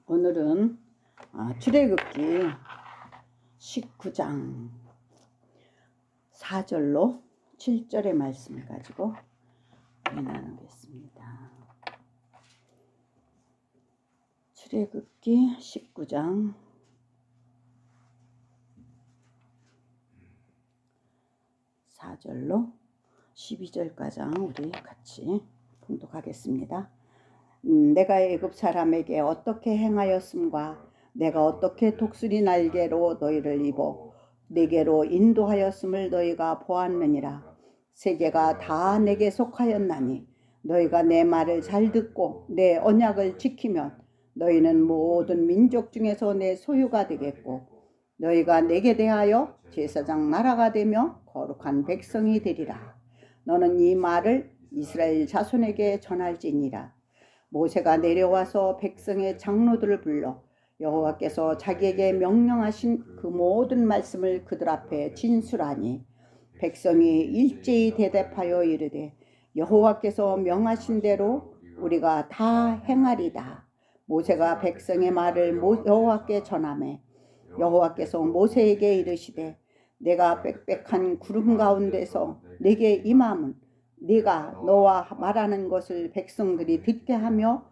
오늘은 출애굽기 19장 4절로 7절의 말씀을 가지고 나누겠습니다. 출애굽기 19장 4절로 12절까지 우리 같이 봉독하겠습니다. 내가 애굽 사람에게 어떻게 행하였음과 내가 어떻게 독수리 날개로 너희를 입어 내게로 인도하였음을 너희가 보았느니라. 세계가 다 내게 속하였나니 너희가 내 말을 잘 듣고 내 언약을 지키면 너희는 모든 민족 중에서 내 소유가 되겠고 너희가 내게 대하여 제사장 나라가 되며 거룩한 백성이 되리라. 너는 이 말을 이스라엘 자손에게 전할지니라. 모세가 내려와서 백성의 장로들을 불러 여호와께서 자기에게 명령하신 그 모든 말씀을 그들 앞에 진술하니 백성이 일제히 대답하여 이르되 여호와께서 명하신 대로 우리가 다 행하리다. 모세가 백성의 말을 여호와께 전하매 여호와께서 모세에게 이르시되 내가 빽빽한 구름 가운데서 내게 임함은 네가 너와 말하는 것을 백성들이 듣게 하며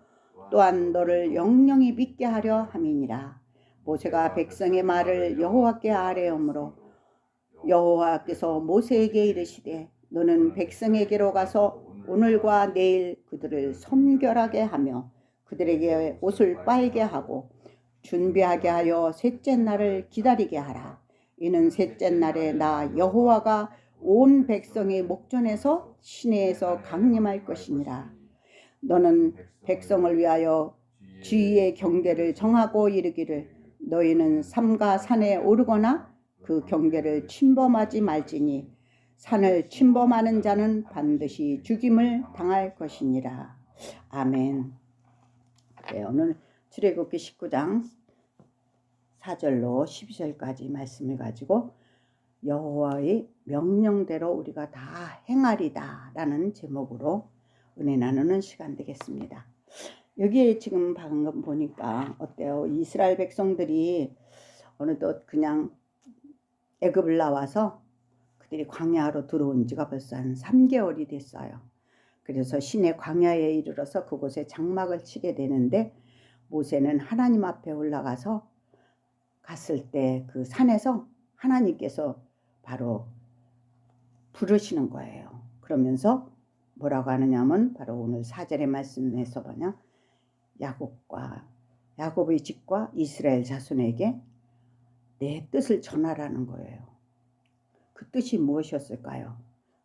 또한 너를 영영히 믿게 하려 함이니라. 모세가 백성의 말을 여호와께 아뢰므로 여호와께서 모세에게 이르시되 너는 백성에게로 가서 오늘과 내일 그들을 섬결하게 하며 그들에게 옷을 빨게 하고 준비하게 하여 셋째 날을 기다리게 하라. 이는 셋째 날에 나 여호와가 온 백성의 목전에서 시내에서 강림할 것이니라. 너는 백성을 위하여 주의의 경계를 정하고 이르기를 너희는 삼가 산에 오르거나 그 경계를 침범하지 말지니 산을 침범하는 자는 반드시 죽임을 당할 것이니라. 아멘. 네, 오늘 출애굽기 19장 4절로 12절까지 말씀을 가지고 여호와의 명령대로 우리가 다 행하리다 라는 제목으로 은혜 나누는 시간 되겠습니다. 여기에 지금 방금 보니까 어때요? 이스라엘 백성들이 어느덧 그냥 애굽을 나와서 그들이 광야로 들어온 지가 벌써 한 3개월이 됐어요. 그래서 시내 광야에 이르러서 그곳에 장막을 치게 되는데 모세는 하나님 앞에 올라가서 갔을 때 그 산에서 하나님께서 바로 부르시는 거예요. 그러면서 뭐라고 하느냐면 바로 오늘 4절의 말씀에서 보냐 야곱의 집과 이스라엘 자손에게 내 뜻을 전하라는 거예요. 그 뜻이 무엇이었을까요?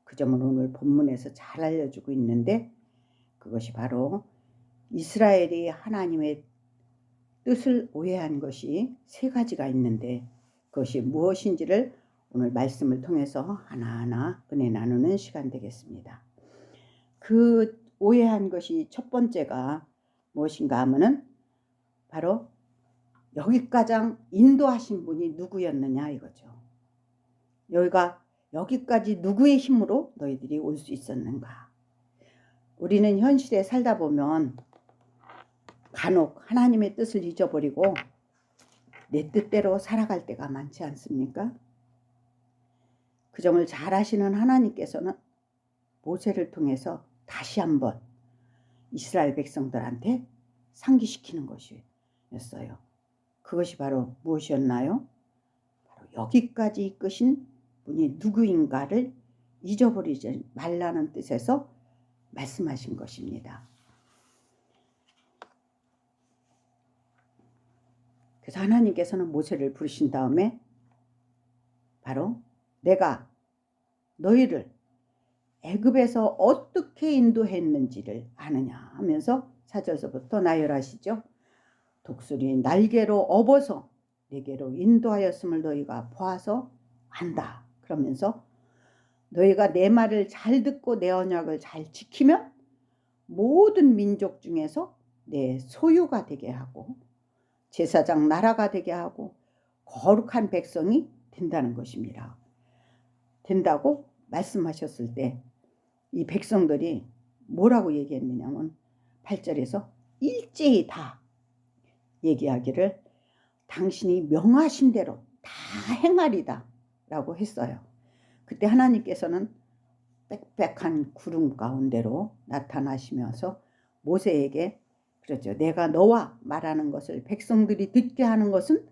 그 점을 오늘 본문에서 잘 알려주고 있는데 그것이 바로 이스라엘이 하나님의 뜻을 오해한 것이 세 가지가 있는데 그것이 무엇인지를 오늘 말씀을 통해서 하나하나 은혜 나누는 시간 되겠습니다. 그 오해한 것이 첫 번째가 무엇인가 하면은 바로 여기까지 인도하신 분이 누구였느냐 이거죠. 여기까지 누구의 힘으로 너희들이 올 수 있었는가. 우리는 현실에 살다 보면 간혹 하나님의 뜻을 잊어버리고 내 뜻대로 살아갈 때가 많지 않습니까? 그 점을 잘 아시는 하나님께서는 모세를 통해서 다시 한번 이스라엘 백성들한테 상기시키는 것이었어요. 그것이 바로 무엇이었나요? 바로 여기까지 이끄신 분이 누구인가를 잊어버리지 말라는 뜻에서 말씀하신 것입니다. 그래서 하나님께서는 모세를 부르신 다음에 바로 내가 너희를 애굽에서 어떻게 인도했는지를 아느냐 하면서 4절서부터 나열하시죠. 독수리 날개로 업어서 내게로 인도하였음을 너희가 보아서 안다. 그러면서 너희가 내 말을 잘 듣고 내 언약을 잘 지키면 모든 민족 중에서 내 소유가 되게 하고 제사장 나라가 되게 하고 거룩한 백성이 된다는 것입니다. 된다고 말씀하셨을 때 이 백성들이 뭐라고 얘기했느냐면 8절에서 일제히 다 얘기하기를 당신이 명하신 대로 다 행하리다 라고 했어요. 그때 하나님께서는 빽빽한 구름 가운데로 나타나시면서 모세에게 그러죠. 내가 너와 말하는 것을 백성들이 듣게 하는 것은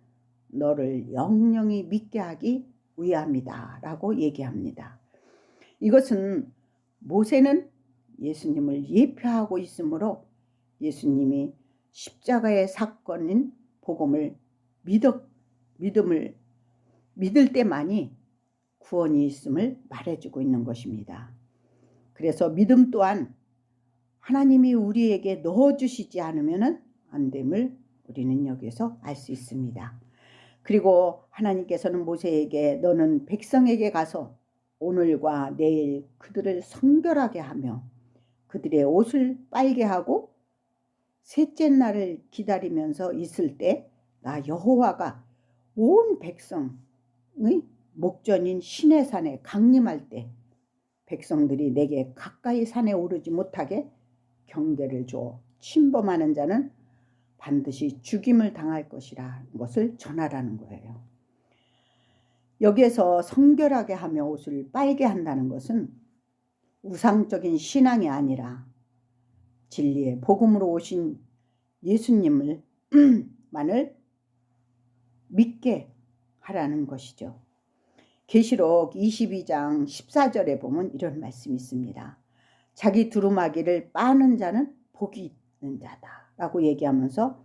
너를 영영히 믿게 하기 위함이다 라고 얘기합니다. 이것은 모세는 예수님을 예표하고 있으므로 예수님이 십자가의 사건인 복음을 믿을 때만이 구원이 있음을 말해주고 있는 것입니다. 그래서 믿음 또한 하나님이 우리에게 넣어주시지 않으면 안 됨을 우리는 여기서 알 수 있습니다. 그리고 하나님께서는 모세에게 너는 백성에게 가서 오늘과 내일 그들을 성결하게 하며 그들의 옷을 빨게 하고 셋째 날을 기다리면서 있을 때 나 여호와가 온 백성의 목전인 시내산에 강림할 때 백성들이 내게 가까이 산에 오르지 못하게 경계를 줘 침범하는 자는 반드시 죽임을 당할 것이라는 것을 전하라는 거예요. 여기에서 성결하게 하며 옷을 빨게 한다는 것은 우상적인 신앙이 아니라 진리의 복음으로 오신 예수님을 만을 믿게 하라는 것이죠. 계시록 22장 14절에 보면 이런 말씀이 있습니다. 자기 두루마기를 빠는 자는 복이 있는 자다 라고 얘기하면서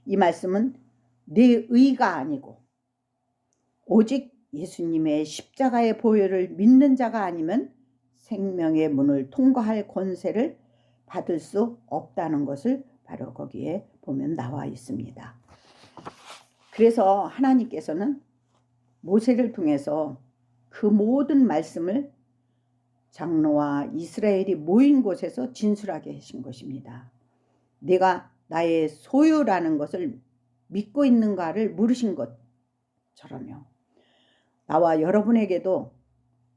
이 말씀은 내 의가 아니고 오직 예수님의 십자가의 보혈을 믿는 자가 아니면 생명의 문을 통과할 권세를 받을 수 없다는 것을 바로 거기에 보면 나와 있습니다. 그래서 하나님께서는 모세를 통해서 그 모든 말씀을 장로와 이스라엘이 모인 곳에서 진술하게 하신 것입니다. 내가 나의 소유라는 것을 믿고 있는가를 물으신 것처럼요. 나와 여러분에게도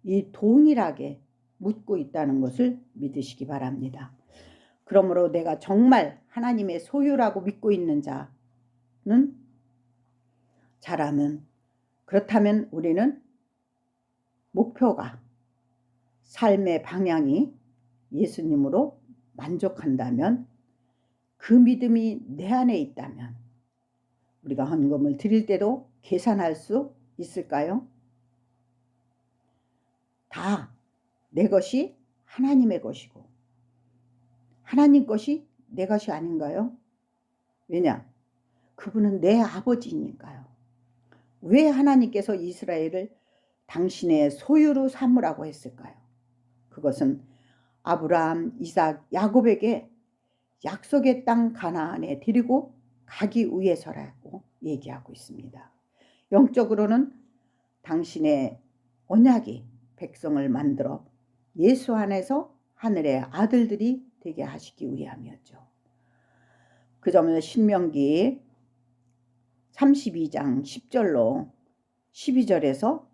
이 동일하게 묻고 있다는 것을 믿으시기 바랍니다. 그러므로 내가 정말 하나님의 소유라고 믿고 있는 자는 그렇다면 우리는 목표가 삶의 방향이 예수님으로 만족한다면 그 믿음이 내 안에 있다면 우리가 헌금을 드릴 때도 계산할 수 있을까요? 다 내 것이 하나님의 것이고 하나님 것이 내 것이 아닌가요? 왜냐? 그분은 내 아버지니까요. 왜 하나님께서 이스라엘을 당신의 소유로 삼으라고 했을까요? 그것은 아브라함, 이삭, 야곱에게 약속의 땅 가나안에 데리고 가기 위해서라고 얘기하고 있습니다. 영적으로는 당신의 언약이 백성을 만들어 예수 안에서 하늘의 아들들이 되게 하시기 위함이었죠. 그 점을 신명기 32장 10절로 12절에서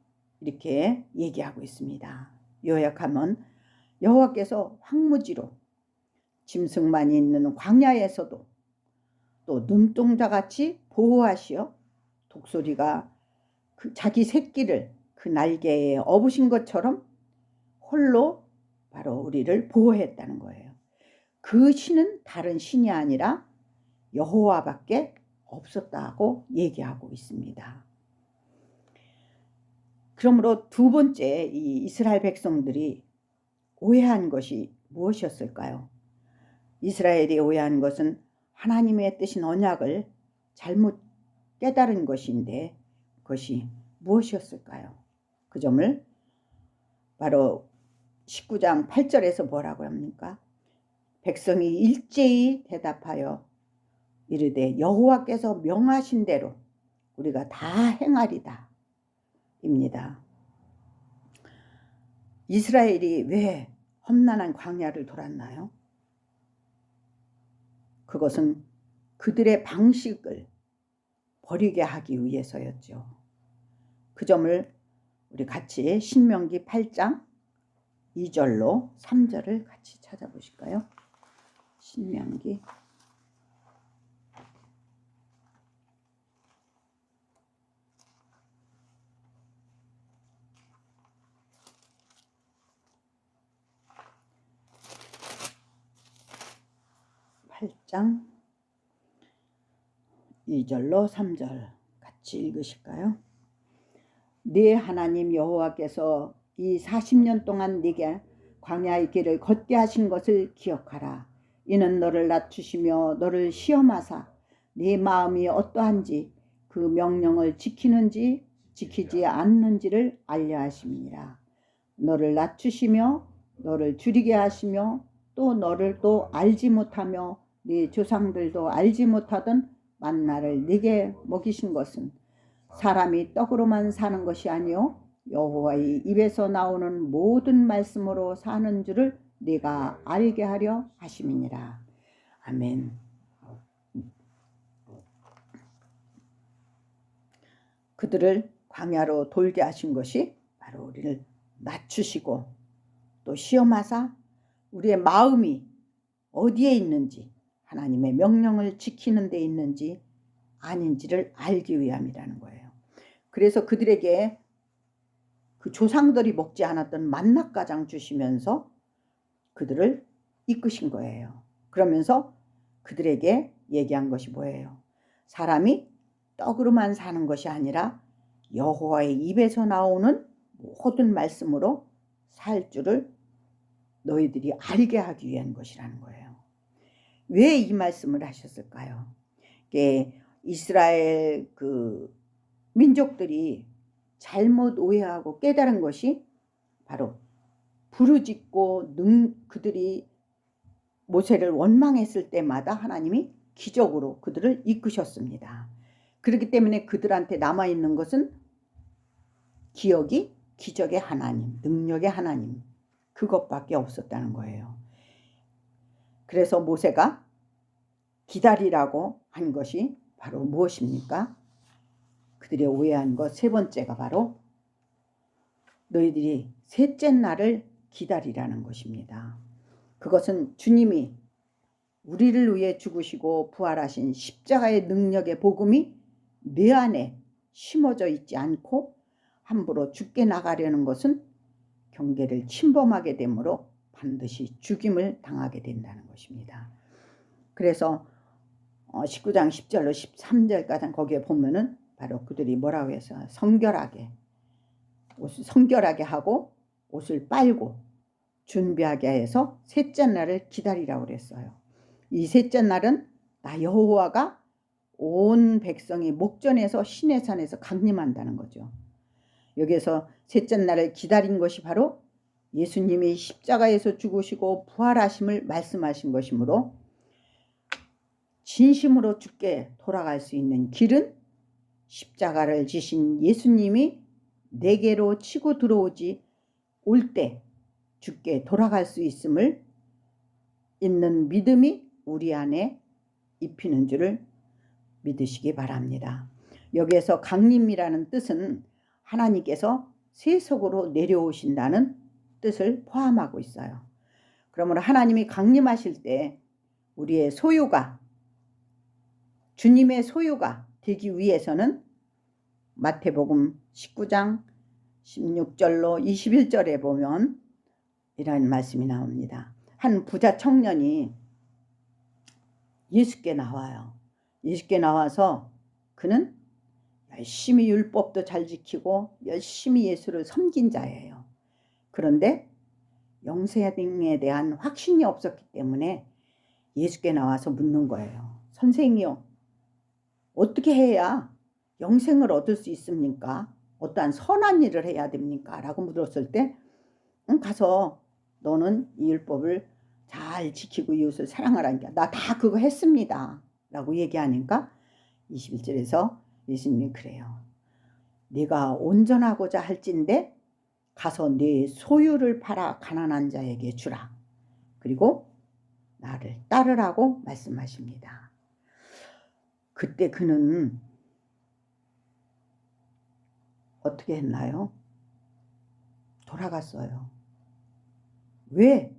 이렇게 얘기하고 있습니다. 요약하면 여호와께서 황무지로 짐승만 있는 광야에서도 또 눈동자같이 보호하시어 독수리가 자기 새끼를 그 날개에 업으신 것처럼 홀로 바로 우리를 보호했다는 거예요. 그 신은 다른 신이 아니라 여호와밖에 없었다고 얘기하고 있습니다. 그러므로 두 번째 이 이스라엘 백성들이 오해한 것이 무엇이었을까요? 이스라엘이 오해한 것은 하나님의 뜻인 언약을 잘못 깨달은 것인데 그것이 무엇이었을까요? 그 점을 바로 19장 8절에서 뭐라고 합니까? 백성이 일제히 대답하여 이르되 여호와께서 명하신 대로 우리가 다 행하리다 입니다. 이스라엘이 왜 험난한 광야를 돌았나요? 그것은 그들의 방식을 버리게 하기 위해서였죠. 그 점을 우리 같이 신명기 8장 2절로 3절을 같이 찾아보실까요? 신명기 8장 2절로 3절 같이 읽으실까요? 네 하나님 여호와께서 이 40년 동안 네게 광야의 길을 걷게 하신 것을 기억하라. 이는 너를 낮추시며 너를 시험하사 네 마음이 어떠한지 그 명령을 지키는지 지키지 않는지를 알려 하심이니라. 너를 낮추시며 너를 줄이게 하시며 또 너를 또 알지 못하며 네 조상들도 알지 못하던 만나를 네게 먹이신 것은 사람이 떡으로만 사는 것이 아니요 여호와의 입에서 나오는 모든 말씀으로 사는 줄을 네가 알게 하려 하심이니라. 아멘. 그들을 광야로 돌게 하신 것이 바로 우리를 낮추시고 또 시험하사 우리의 마음이 어디에 있는지 하나님의 명령을 지키는 데 있는지 아닌지를 알기 위함이라는 거예요. 그래서 그들에게 그 조상들이 먹지 않았던 만나가장 주시면서 그들을 이끄신 거예요. 그러면서 그들에게 얘기한 것이 뭐예요? 사람이 떡으로만 사는 것이 아니라 여호와의 입에서 나오는 모든 말씀으로 살 줄을 너희들이 알게 하기 위한 것이라는 거예요. 왜 이 말씀을 하셨을까요? 이스라엘 그 민족들이 잘못 오해하고 깨달은 것이 바로 부르짖고 그들이 모세를 원망했을 때마다 하나님이 기적으로 그들을 이끄셨습니다. 그렇기 때문에 그들한테 남아있는 것은 기억이 기적의 하나님, 능력의 하나님 그것밖에 없었다는 거예요. 그래서 모세가 기다리라고 한 것이 바로 무엇입니까? 그들이 오해한 것 세 번째가 바로 너희들이 셋째 날을 기다리라는 것입니다. 그것은 주님이 우리를 위해 죽으시고 부활하신 십자가의 능력의 복음이 내 안에 심어져 있지 않고 함부로 죽게 나가려는 것은 경계를 침범하게 되므로 반드시 죽임을 당하게 된다는 것입니다. 그래서 19장 10절로 13절까지 거기에 보면은 바로 그들이 뭐라고 해서 옷을 성결하게 하고 옷을 빨고 준비하게 해서 셋째 날을 기다리라고 그랬어요. 이 셋째 날은 나 여호와가 온 백성이 목전에서 시내산에서 강림한다는 거죠. 여기에서 셋째 날을 기다린 것이 바로 예수님이 십자가에서 죽으시고 부활하심을 말씀하신 것이므로 진심으로 주께 돌아갈 수 있는 길은 십자가를 지신 예수님이 내게로 치고 들어오지 올 때 주께 돌아갈 수 있음을 있는 믿음이 우리 안에 입히는 줄을 믿으시기 바랍니다. 여기에서 강림이라는 뜻은 하나님께서 세속으로 내려오신다는 뜻을 포함하고 있어요. 그러므로 하나님이 강림하실 때 우리의 소유가 주님의 소유가 되기 위해서는 마태복음 19장 16절로 21절에 보면 이런 말씀이 나옵니다. 한 부자 청년이 예수께 나와요. 예수께 나와서 그는 열심히 율법도 잘 지키고 열심히 예수를 섬긴 자예요. 그런데 영생에 대한 확신이 없었기 때문에 예수께 나와서 묻는 거예요. 선생이요, 어떻게 해야 영생을 얻을 수 있습니까? 어떠한 선한 일을 해야 됩니까? 라고 물었을 때 가서 너는 이 율법을 잘 지키고 이웃을 사랑하라니까 나 다 그거 했습니다 라고 얘기하니까 21절에서 예수님이 그래요. 네가 온전하고자 할진대 가서 네 소유를 팔아 가난한 자에게 주라. 그리고 나를 따르라고 말씀하십니다. 그때 그는 어떻게 했나요? 돌아갔어요. 왜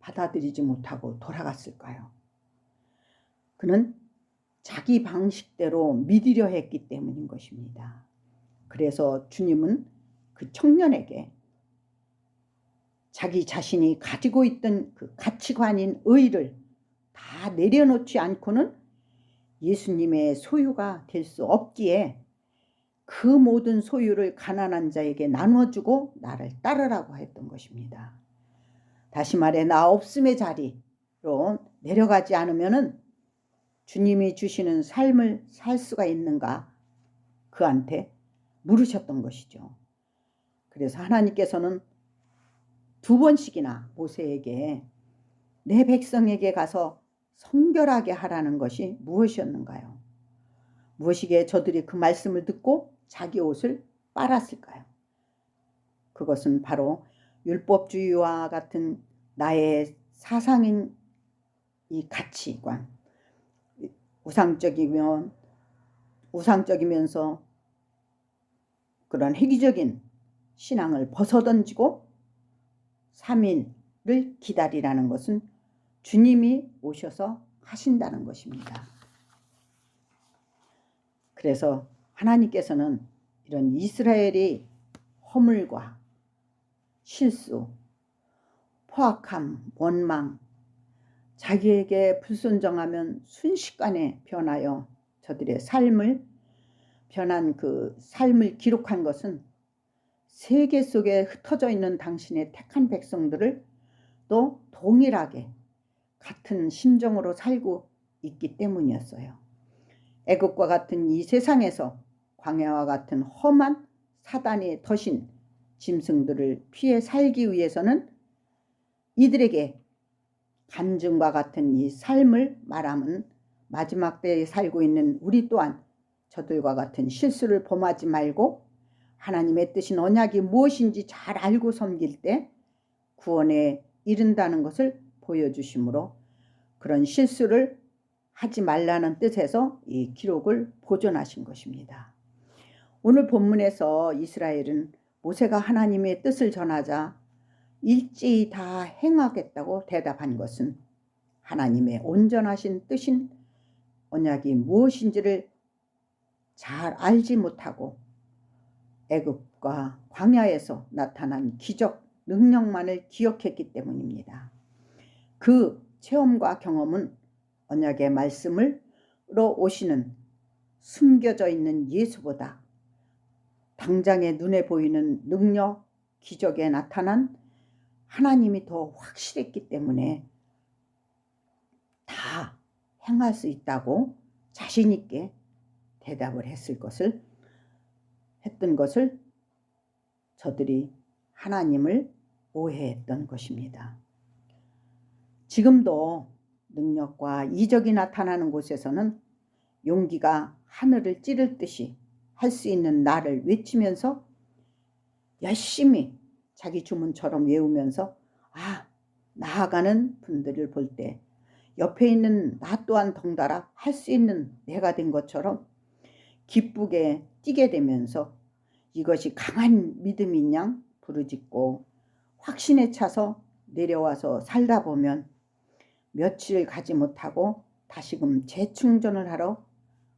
받아들이지 못하고 돌아갔을까요? 그는 자기 방식대로 믿으려 했기 때문인 것입니다. 그래서 주님은 그 청년에게 자기 자신이 가지고 있던 그 가치관인 의를 다 내려놓지 않고는 예수님의 소유가 될 수 없기에 그 모든 소유를 가난한 자에게 나눠주고 나를 따르라고 했던 것입니다. 다시 말해 나 없음의 자리로 내려가지 않으면은 주님이 주시는 삶을 살 수가 있는가 그한테 물으셨던 것이죠. 그래서 하나님께서는 2번씩이나 모세에게 내 백성에게 가서 성결하게 하라는 것이 무엇이었는가요? 무엇이기에 저들이 그 말씀을 듣고 자기 옷을 빨았을까요? 그것은 바로 율법주의와 같은 나의 사상인 이 가치관, 우상적이면서 그런 획기적인 신앙을 벗어던지고 3일을 기다리라는 것은 주님이 오셔서 하신다는 것입니다. 그래서 하나님께서는 이런 이스라엘이 허물과 실수, 포악함, 원망, 자기에게 불순종하면 순식간에 변하여 저들의 변한 그 삶을 기록한 것은 세계 속에 흩어져 있는 당신의 택한 백성들을 또 동일하게 같은 심정으로 살고 있기 때문이었어요. 애국과 같은 이 세상에서 광야와 같은 험한 사단의 더신 짐승들을 피해 살기 위해서는 이들에게 간증과 같은 이 삶을 말하면 마지막 때에 살고 있는 우리 또한 저들과 같은 실수를 범하지 말고 하나님의 뜻인 언약이 무엇인지 잘 알고 섬길 때 구원에 이른다는 것을 보여주시므로 그런 실수를 하지 말라는 뜻에서 이 기록을 보존하신 것입니다. 오늘 본문에서 이스라엘은 모세가 하나님의 뜻을 전하자 일제히 다 행하겠다고 대답한 것은 하나님의 온전하신 뜻인 언약이 무엇인지를 잘 알지 못하고 애굽과 광야에서 나타난 기적 능력만을 기억했기 때문입니다. 그 체험과 경험은 언약의 말씀으로 오시는 숨겨져 있는 예수보다 당장에 눈에 보이는 능력, 기적에 나타난 하나님이 더 확실했기 때문에 다 행할 수 있다고 자신 있게 대답을 했던 것을 저들이 하나님을 오해했던 것입니다. 지금도 능력과 이적이 나타나는 곳에서는 용기가 하늘을 찌를 듯이 할 수 있는 나를 외치면서 열심히 자기 주문처럼 외우면서 나아가는 분들을 볼 때 옆에 있는 나 또한 덩달아 할 수 있는 내가 된 것처럼 기쁘게 뛰게 되면서 이것이 강한 믿음인 양 부르짖고 확신에 차서 내려와서 살다 보면 며칠 가지 못하고 다시금 재충전을 하러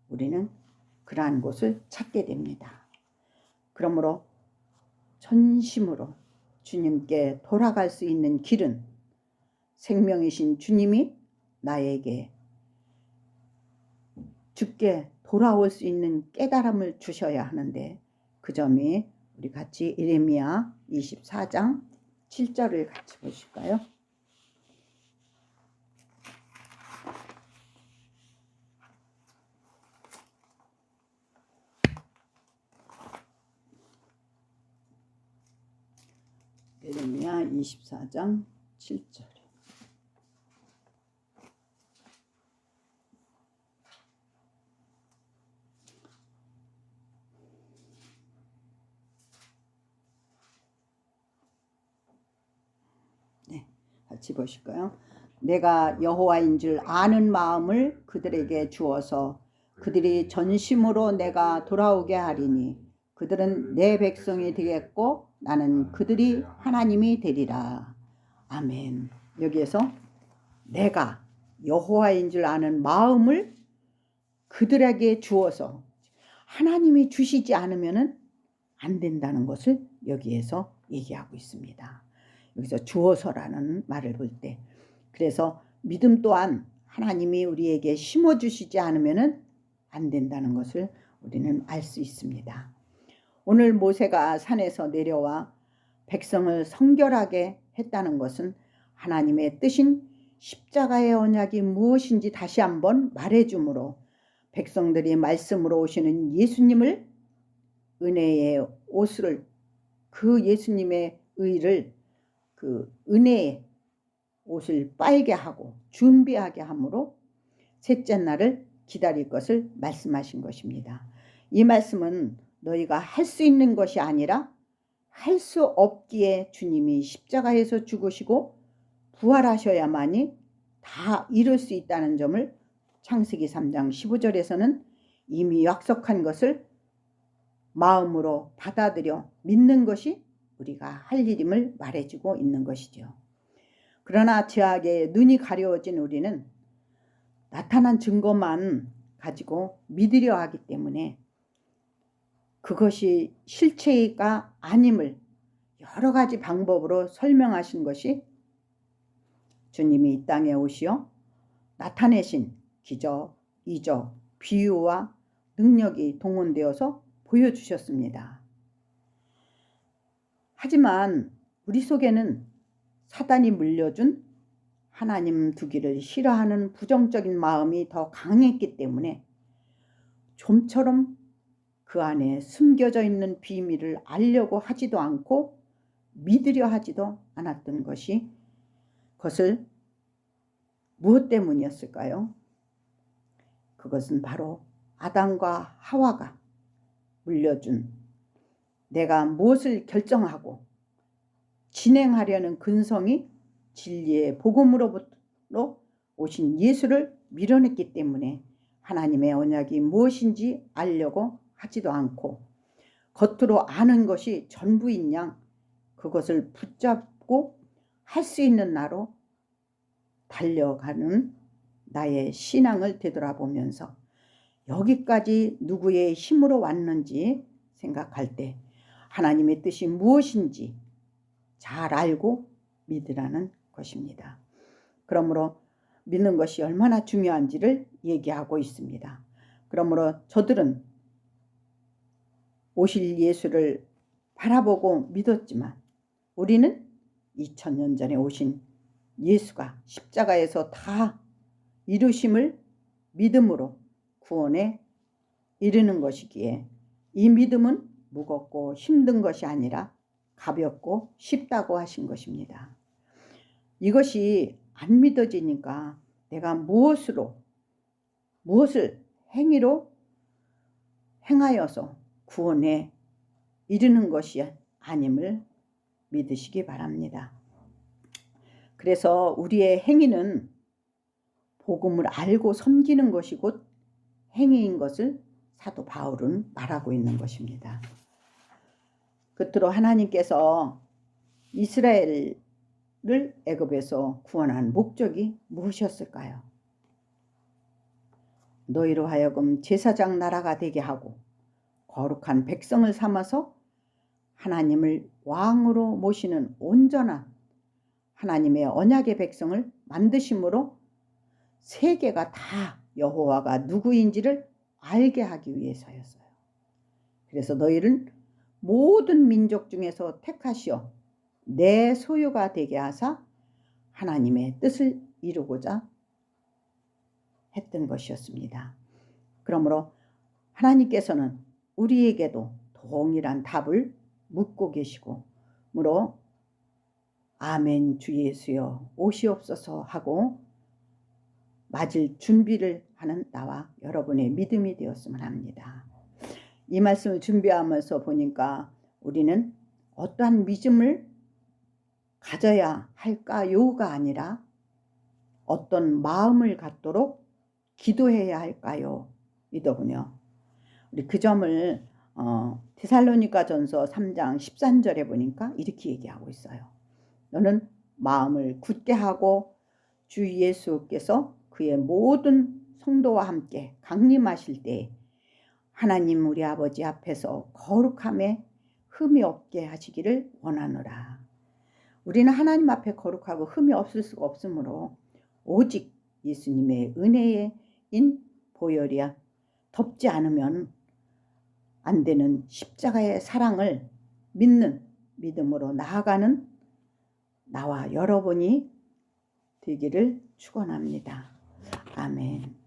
우리는 그러한 곳을 찾게 됩니다. 그러므로 전심으로 주님께 돌아갈 수 있는 길은 생명이신 주님이 나에게 주께 돌아올 수 있는 깨달음을 주셔야 하는데 그 점이 우리 같이 예레미야 24장 7절을 같이 보실까요? 예레미야 24장 7절. 네, 같이 보실까요? 내가 여호와인 줄 아는 마음을 그들에게 주어서 그들이 전심으로 내가 돌아오게 하리니 그들은 내 백성이 되겠고 나는 그들이 하나님이 되리라. 아멘. 여기에서 내가 여호와인 줄 아는 마음을 그들에게 주어서 하나님이 주시지 않으면 안 된다는 것을 여기에서 얘기하고 있습니다. 여기서 주어서라는 말을 볼 때 그래서 믿음 또한 하나님이 우리에게 심어주시지 않으면 안 된다는 것을 우리는 알 수 있습니다. 오늘 모세가 산에서 내려와 백성을 성결하게 했다는 것은 하나님의 뜻인 십자가의 언약이 무엇인지 다시 한번 말해주므로 백성들이 말씀으로 오시는 예수님을 은혜의 옷을, 그 예수님의 의를 그 은혜의 옷을 빨게 하고 준비하게 함으로 셋째 날을 기다릴 것을 말씀하신 것입니다. 이 말씀은 너희가 할 수 있는 것이 아니라 할 수 없기에 주님이 십자가에서 죽으시고 부활하셔야만이 다 이룰 수 있다는 점을 창세기 3장 15절에서는 이미 약속한 것을 마음으로 받아들여 믿는 것이 우리가 할 일임을 말해주고 있는 것이죠. 그러나 죄악에 눈이 가려워진 우리는 나타난 증거만 가지고 믿으려 하기 때문에 그것이 실체가 아님을 여러 가지 방법으로 설명하신 것이 주님이 이 땅에 오시어 나타내신 기적, 이적, 비유와 능력이 동원되어서 보여주셨습니다. 하지만 우리 속에는 사단이 물려준 하나님 두기를 싫어하는 부정적인 마음이 더 강했기 때문에 좀처럼 그 안에 숨겨져 있는 비밀을 알려고 하지도 않고 믿으려 하지도 않았던 그것을 무엇 때문이었을까요? 그것은 바로 아담과 하와가 물려준 내가 무엇을 결정하고 진행하려는 근성이 진리의 복음으로부터 오신 예수를 밀어냈기 때문에 하나님의 언약이 무엇인지 알려고 하지도 않고 겉으로 아는 것이 전부인 양 그것을 붙잡고 할 수 있는 나로 달려가는 나의 신앙을 되돌아보면서 여기까지 누구의 힘으로 왔는지 생각할 때 하나님의 뜻이 무엇인지 잘 알고 믿으라는 것입니다. 그러므로 믿는 것이 얼마나 중요한지를 얘기하고 있습니다. 그러므로 저들은 오실 예수를 바라보고 믿었지만 우리는 2000년 전에 오신 예수가 십자가에서 다 이루심을 믿음으로 구원에 이르는 것이기에 이 믿음은 무겁고 힘든 것이 아니라 가볍고 쉽다고 하신 것입니다. 이것이 안 믿어지니까 내가 무엇을 행위로 행하여서 구원에 이르는 것이 아님을 믿으시기 바랍니다. 그래서 우리의 행위는 복음을 알고 섬기는 것이 곧 행위인 것을 사도 바울은 말하고 있는 것입니다. 끝으로 하나님께서 이스라엘을 애굽에서 구원한 목적이 무엇이었을까요? 너희로 하여금 제사장 나라가 되게 하고 거룩한 백성을 삼아서 하나님을 왕으로 모시는 온전한 하나님의 언약의 백성을 만드심으로 세계가 다 여호와가 누구인지를 알게 하기 위해서였어요. 그래서 너희를 모든 민족 중에서 택하시어 내 소유가 되게 하사 하나님의 뜻을 이루고자 했던 것이었습니다. 그러므로 하나님께서는 우리에게도 동일한 답을 묻고 계시고므로 아멘 주 예수여 오시옵소서 하고 맞을 준비를 하는 나와 여러분의 믿음이 되었으면 합니다. 이 말씀을 준비하면서 보니까 우리는 어떠한 믿음을 가져야 할까요가 아니라 어떤 마음을 갖도록 기도해야 할까요? 이더군요. 우리 그 점을 데살로니가전서 3장 13절에 보니까 이렇게 얘기하고 있어요. 너는 마음을 굳게 하고 주 예수께서 그의 모든 성도와 함께 강림하실 때 하나님 우리 아버지 앞에서 거룩함에 흠이 없게 하시기를 원하노라. 우리는 하나님 앞에 거룩하고 흠이 없을 수가 없으므로 오직 예수님의 은혜인 보혈이야 덮지 않으면 안 되는 십자가의 사랑을 믿는 믿음으로 나아가는 나와 여러분이 되기를 축원합니다. 아멘.